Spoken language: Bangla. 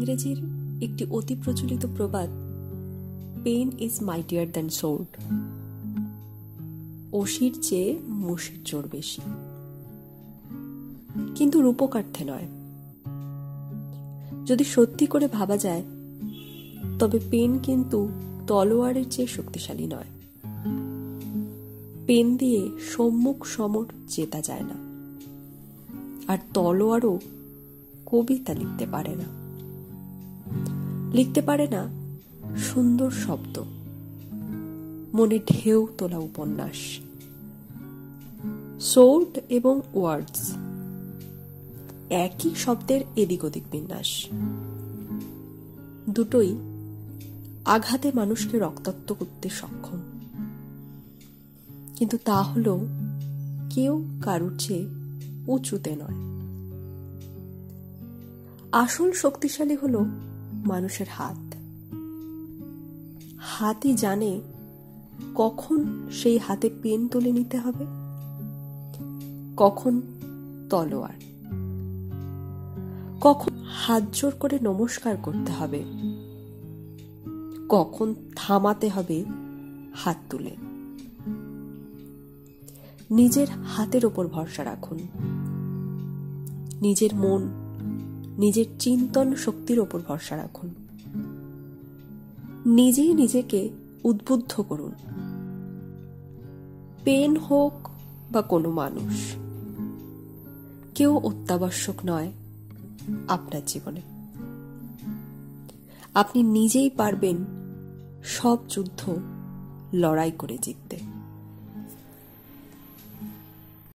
ইংরেজির একটি অতি প্রচলিত প্রবাদ, pen is mightier than sword, অসির চেয়ে মুষির জোর বেশি, কিন্তু রূপকার্থে নয়। যদি সত্যি করে ভাবা যায় তবে পেন কিন্তু তলোয়ারের চেয়ে শক্তিশালী নয়। পেন দিয়ে সম্মুখ সমর জেতা যায় না, আর তলোয়ারও কবিতা লিখতে পারে না। লিখতে পারে না সুন্দর শব্দ, মনে ঢেউ তোলা উপন্যাস। সোর্ড এবং ওয়ার্ডস একই শব্দের এদিক ওদিক বিন্যাস, দুটোই আঘাতে মানুষকে রক্তাক্ত করতে সক্ষম, কিন্তু তা হলো কেউ কারুর চেয়ে উঁচুতে নয়। আসল শক্তিশালী হলো মানুষের হাত। হাতই জানে কখন সেই হাতে পেন তুলে নিতে হবে, কখন তলোয়ার, কখন হাত জোর করে নমস্কার করতে হবে, কখন থামাতে হবে হাত তুলে। নিজের হাতের ওপর ভরসা রাখুন। নিজের মন, নিজের চিন্তন শক্তির ওপর ভরসা রাখুন। নিজেই নিজেকে উদ্বুদ্ধ করুন। পেন হোক বা কোনো মানুষ, কেউ অত্যাবশ্যক নয় আপনার জীবনে। আপনি নিজেই পারবেন সব যুদ্ধ লড়াই করে জিততে।